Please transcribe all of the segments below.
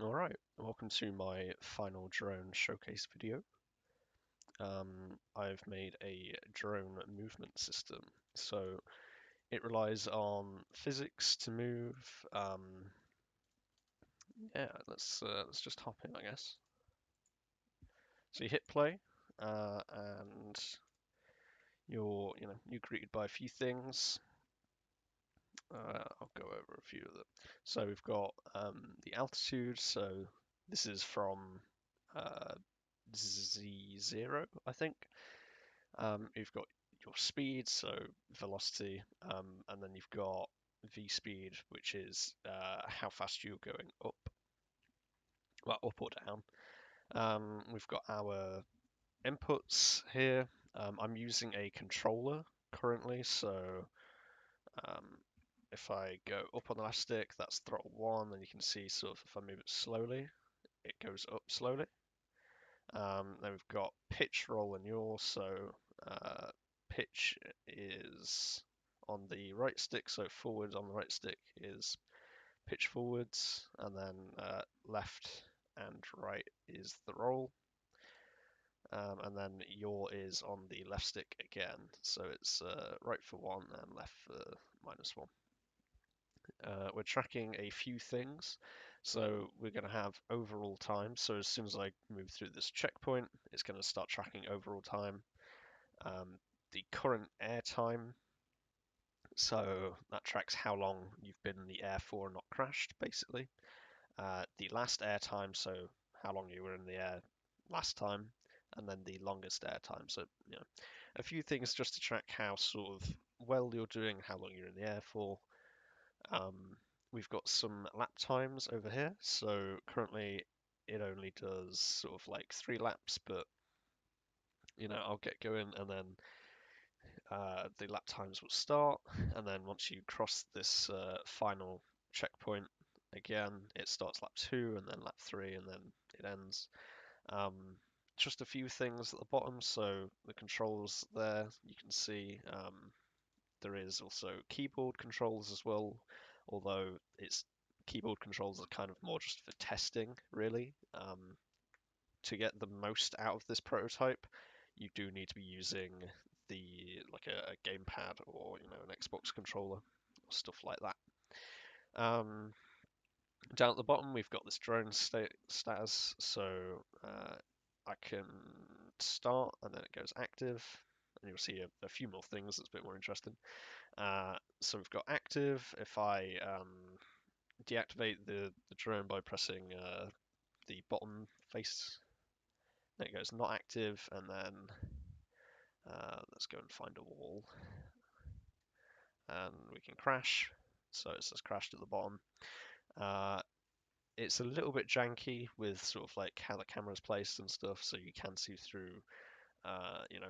Alright, welcome to my final drone showcase video. I've made a drone movement system. So it relies on physics to move. Yeah, let's just hop in, I guess. So you hit play, and you're greeted by a few things. I'll go over a few of them. So we've got the altitude. So this is from uh, Z0, I think. You've got your speed, so velocity, and then you've got v speed, which is how fast you're going up, well, up or down. We've got our inputs here. I'm using a controller currently, so um, if I go up on the left stick, that's throttle 1, and you can see sort of if I move it slowly, it goes up slowly. Then we've got pitch, roll, and yaw. So pitch is on the right stick, so forward on the right stick is pitch forwards, and then left and right is the roll. And then yaw is on the left stick again, so it's right for 1 and left for -1. We're tracking a few things. So we're going to have overall time. So as soon as I move through this checkpoint, it's going to start tracking overall time. The current air time, so that tracks how long you've been in the air for and not crashed, basically. The last air time, so how long you were in the air last time, and then the longest air time. So, a few things just to track how sort of well you're doing, how long you're in the air for. We've got some lap times over here. So currently it only does sort of like 3 laps, but I'll get going and then the lap times will start. And then once you cross this final checkpoint again, it starts lap 2 and then lap 3 and then it ends. Um, just a few things at the bottom. So the controls there, you can see there is also keyboard controls as well, although it's keyboard controls are kind of more just for testing, really. To get the most out of this prototype, you do need to be using the like a gamepad or an Xbox controller or stuff like that. Down at the bottom, we've got this drone status, so I can start and then it goes active, and you'll see a few more things that's a bit more interesting. So we've got active. If I deactivate the drone by pressing the bottom face, then it goes not active, and then let's go and find a wall, and we can crash. So it says crashed at the bottom. It's a little bit janky with sort of like how the camera's placed and stuff, so you can see through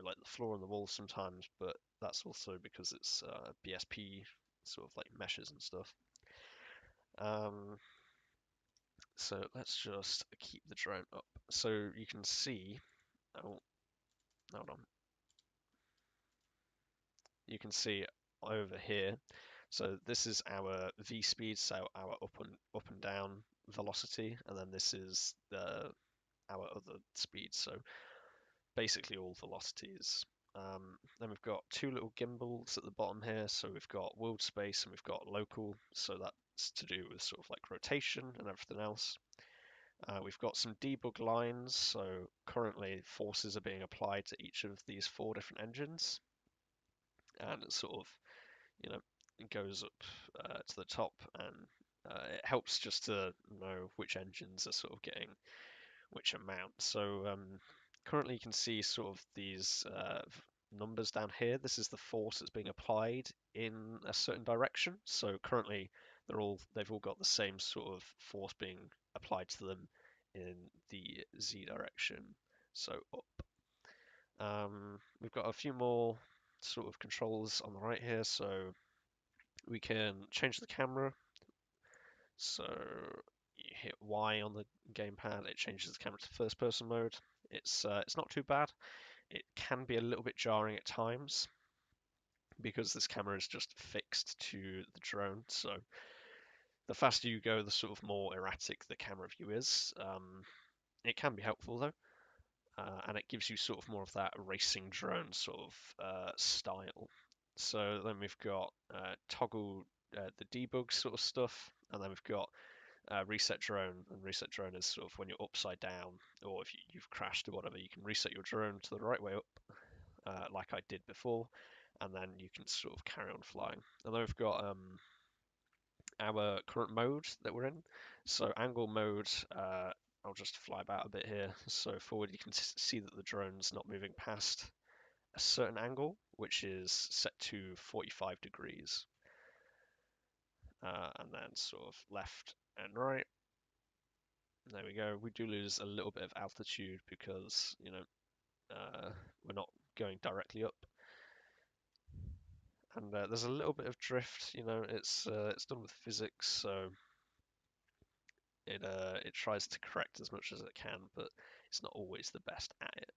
like the floor and the walls sometimes, but that's also because it's BSP sort of like meshes and stuff. So let's just keep the drone up. So you can see, oh, hold on. You can see over here. So this is our V speed, so our up and down velocity, and then this is our other speed. So basically all velocities. Then we've got 2 little gimbals at the bottom here. So we've got world space and we've got local. So that's to do with sort of like rotation and everything else. We've got some debug lines, so currently forces are being applied to each of these 4 different engines, and it sort of, it goes up to the top, and it helps just to know which engines are sort of getting which amount. So currently you can see sort of these numbers down here. This is the force that's being applied in a certain direction. So currently they've all got the same sort of force being applied to them in the Z direction, so up. We've got a few more sort of controls on the right here, so we can change the camera. So you hit Y on the gamepad, it changes the camera to first person mode. It's not too bad. It can be a little bit jarring at times because this camera is just fixed to the drone, so The faster you go, the sort of more erratic the camera view is. It can be helpful though, and it gives you sort of more of that racing drone sort of style. So then we've got toggle the debug sort of stuff, and then we've got reset drone, and reset drone is sort of when you're upside down, or if you've crashed or whatever, you can reset your drone to the right way up, like I did before, and then you can sort of carry on flying. And then we've got our current mode that we're in. So angle mode, I'll just fly about a bit here. So forward, you can see that the drone's not moving past a certain angle, which is set to 45 degrees. And then sort of left and right. There we go. We do lose a little bit of altitude because, we're not going directly up. And there's a little bit of drift, it's done with physics, so it tries to correct as much as it can, but it's not always the best at it.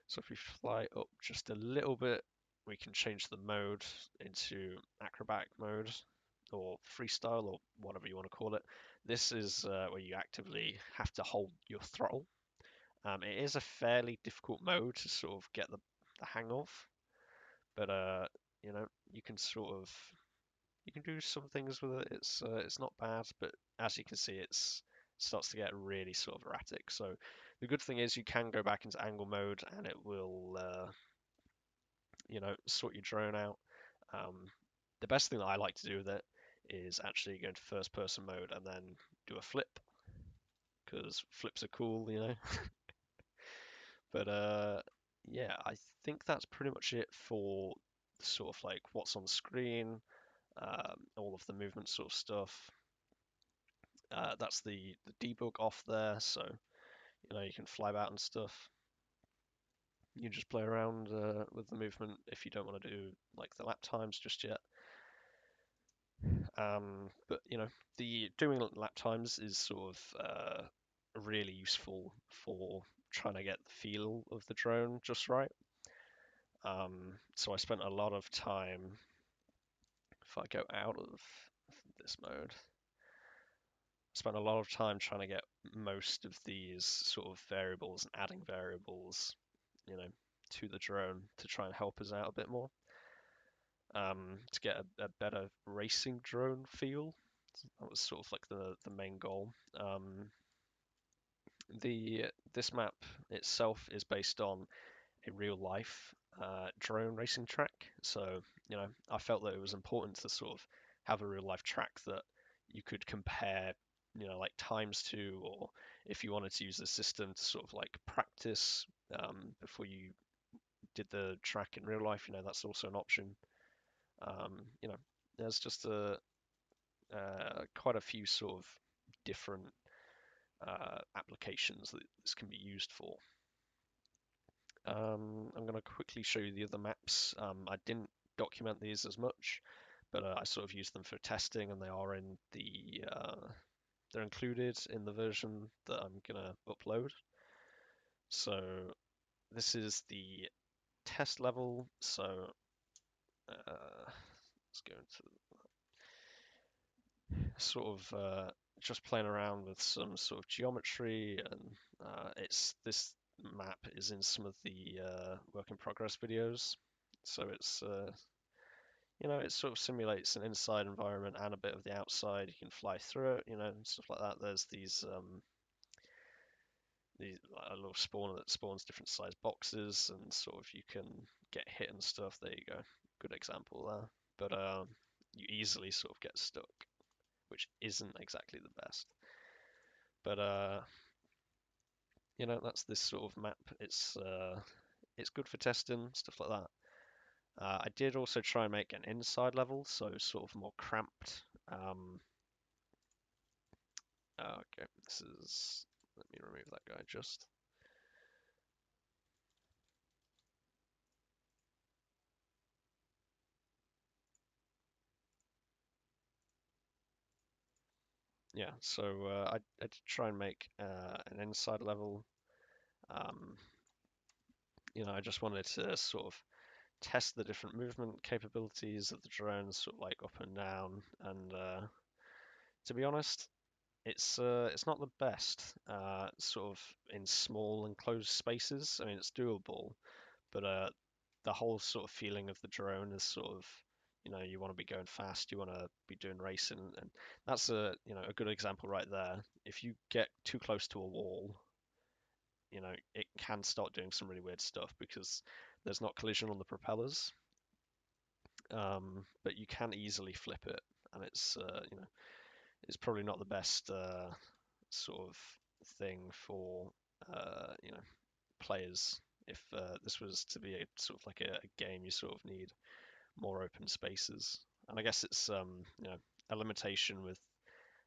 So if we fly up just a little bit, we can change the mode into acrobatic mode or freestyle or whatever you want to call it. This is where you actively have to hold your throttle. It is a fairly difficult mode to sort of get the hang of, but you can sort of you can do some things with it. It's not bad, but as you can see, it starts to get really sort of erratic. So the good thing is you can go back into angle mode, and it will sort your drone out. The best thing that I like to do with it is actually go into first person mode and then do a flip, because flips are cool. But yeah, I think that's pretty much it for sort of like what's on screen, all of the movement sort of stuff. That's the debug off there, so you can fly about and stuff. You just play around with the movement if you don't want to do like the lap times just yet. But the doing lap times is sort of really useful for trying to get the feel of the drone just right. So I spent a lot of time, if I go out of this mode, spent a lot of time trying to get most of these sort of variables and adding variables, to the drone to try and help us out a bit more, to get a better racing drone feel. That was sort of like the main goal. This map itself is based on a real life drone racing track. So, I felt that it was important to sort of have a real life track that you could compare, like times to, or if you wanted to use the system to sort of like practice before you did the track in real life, that's also an option. You know, there's just quite a few sort of different applications that this can be used for. I'm going to quickly show you the other maps. I didn't document these as much, but I sort of used them for testing, and they are in they're included in the version that I'm going to upload. So this is the test level. So let's go into sort of just playing around with some sort of geometry, and this map is in some of the work in progress videos. So it sort of simulates an inside environment and a bit of the outside. You can fly through it, and stuff like that. There's these like a little spawner that spawns different size boxes, and sort of you can get hit and stuff. There you go, good example there. But you easily sort of get stuck, which isn't exactly the best. But that's this sort of map. It's good for testing, stuff like that. I did also try and make an inside level, so sort of more cramped. Okay, let me remove that guy just. Yeah, so I did try and make an inside level. I just wanted to sort of test the different movement capabilities of the drones, sort of like up and down, and To be honest, it's not the best, sort of in small enclosed spaces. I mean, it's doable, but the whole sort of feeling of the drone is sort of, you want to be going fast, you want to be doing racing, and that's a good example right there. If you get too close to a wall, it can start doing some really weird stuff because there's not collision on the propellers, but you can easily flip it, and it's probably not the best sort of thing for you know players. If this was to be a sort of like a game, you sort of need more open spaces, and I guess it's a limitation with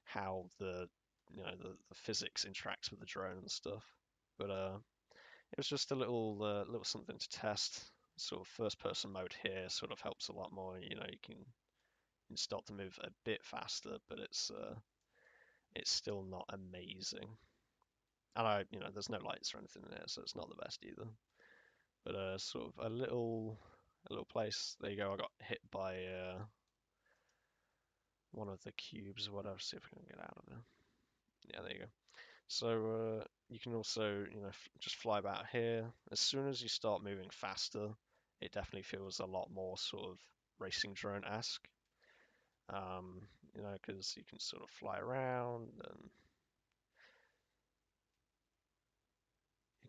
how the physics interacts with the drone and stuff. But it was just a little something to test. Sort of first person mode here sort of helps a lot more. You can start to move a bit faster, but it's still not amazing. And there's no lights or anything in there, so it's not the best either. But sort of a little place. There you go. I got hit by one of the cubes or whatever. See if we can get out of there. Yeah, there you go. So you can also, just fly about here. As soon as you start moving faster, it definitely feels a lot more sort of racing drone-esque. Because you can sort of fly around and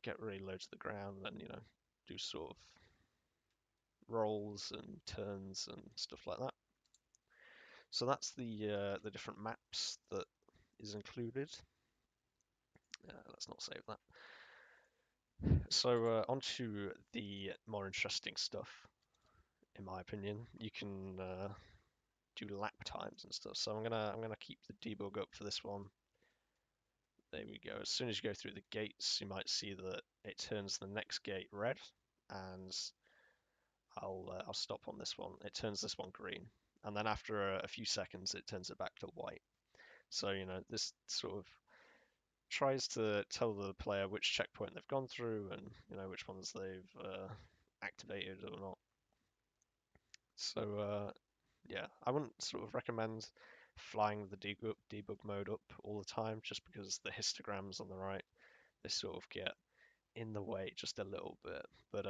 get really low to the ground, and then do sort of rolls and turns and stuff like that. So that's the different maps that is included. Let's not save that. So on to the more interesting stuff, in my opinion. You can do lap times and stuff. So I'm gonna keep the debug up for this one. There we go. As soon as you go through the gates, you might see that it turns the next gate red, and I'll stop on this one. It turns this one green, and then after a few seconds, it turns it back to white. So this sort of tries to tell the player which checkpoint they've gone through and which ones they've activated or not. So yeah, I wouldn't sort of recommend flying the debug mode up all the time, just because the histograms on the right, they sort of get in the way just a little bit. But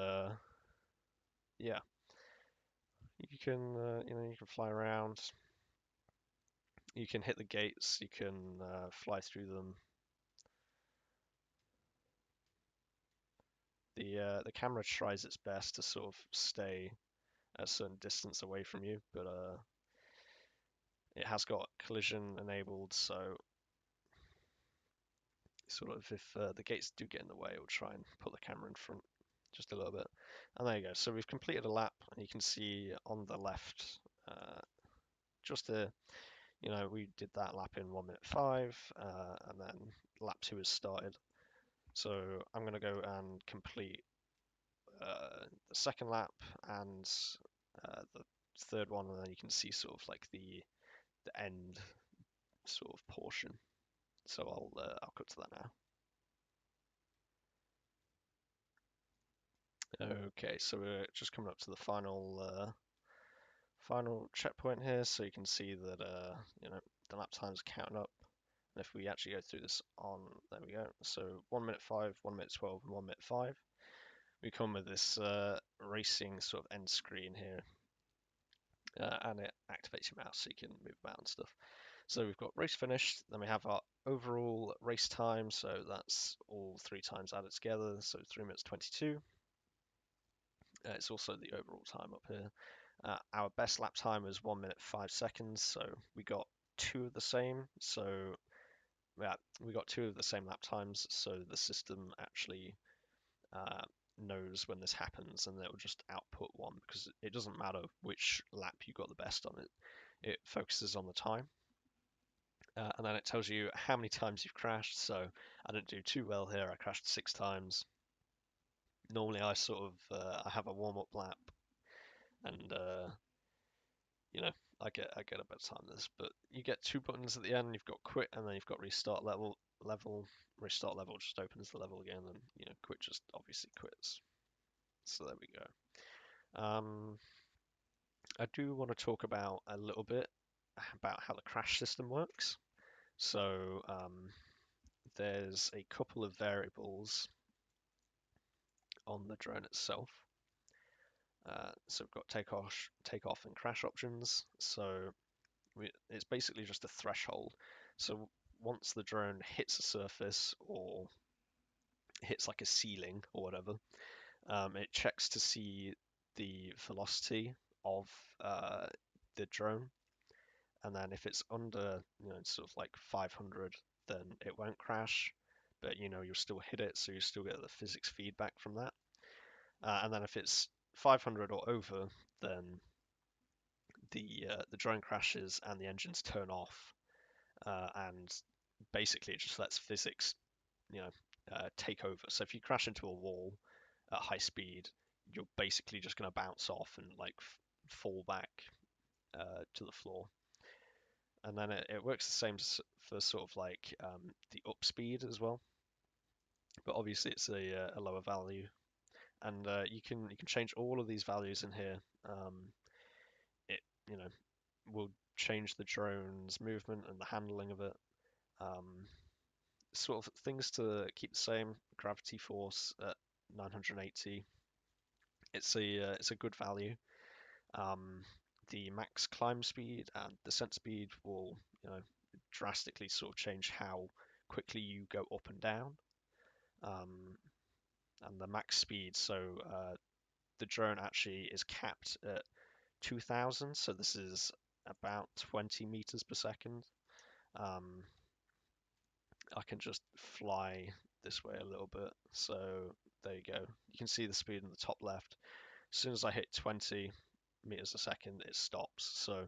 yeah, you can fly around, you can hit the gates, you can fly through them. The camera tries its best to sort of stay a certain distance away from you, but it has got collision enabled, so sort of if the gates do get in the way, it'll try and put the camera in front just a little bit. And there you go. So we've completed a lap, and you can see on the left, just we did that lap in 1 minute 5, and then lap 2 has started. So I'm going to go and complete the second lap and the third one, and then you can see sort of like the end sort of portion. So I'll cut to that now. Okay, so we're just coming up to the final checkpoint here, so you can see that the lap time's counting up. And if we actually go through this there we go. So 1 minute 5, 1 minute 12, and 1 minute 5. We come with this racing sort of end screen here, and it activates your mouse so you can move about and stuff. So we've got race finished, then we have our overall race time, so that's all 3 times added together, so 3 minutes 22. It's also the overall time up here. Our best lap time was 1 minute 5 seconds, so we got 2 of the same. So yeah, we got 2 of the same lap times, so the system actually knows when this happens, and it will just output 1, because it doesn't matter which lap you got the best on it. It focuses on the time. And then it tells you how many times you've crashed. So I didn't do too well here. I crashed 6 times. Normally I sort of I have a warm-up lap, and I get a better time than this. But you get 2 buttons at the end. You've got quit, and then you've got restart level. Restart level just opens the level again, and quit just obviously quits. So there we go. I do want to talk about a little bit about how the crash system works. So there's a couple of variables on the drone itself. So we've got takeoff and crash options. So it's basically just a threshold. So once the drone hits a surface or hits like a ceiling or whatever, it checks to see the velocity of uh, the drone, and then if it's under, sort of like 500, then it won't crash, but you'll still hit it, so you still get the physics feedback from that. And then if it's 500 or over, then the drone crashes and the engines turn off, and basically it just lets physics, take over. So if you crash into a wall at high speed, you're basically just going to bounce off and like fall back to the floor. And then it works the same for sort of like the up speed as well, but obviously it's a lower value, and you can change all of these values in here. It will change the drone's movement and the handling of it. Um, Sort of things to keep the same: gravity force at 980. It's a good value. Um, the max climb speed and descent speed will, drastically sort of change how quickly you go up and down. Um, and the max speed, so the drone actually is capped at 2000, so this is about 20 meters per second. Um, I can just fly this way a little bit, so there you go. You can see the speed in the top left. As soon as I hit 20 meters a second, it stops. So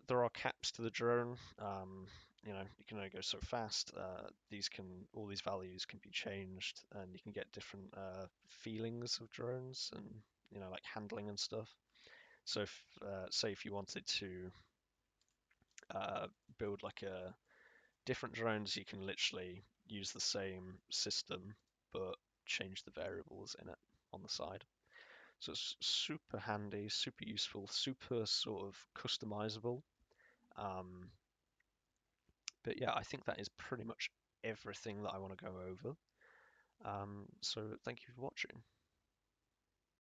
there are caps to the drone. You can only go so fast. All these values can be changed, and you can get different feelings of drones, and like handling and stuff. So if say if you wanted to uh, build like a different drones, you can literally use the same system but change the variables in it on the side. So it's super handy, super useful, super sort of customizable. Um, but yeah, I think that is pretty much everything that I want to go over. So thank you for watching.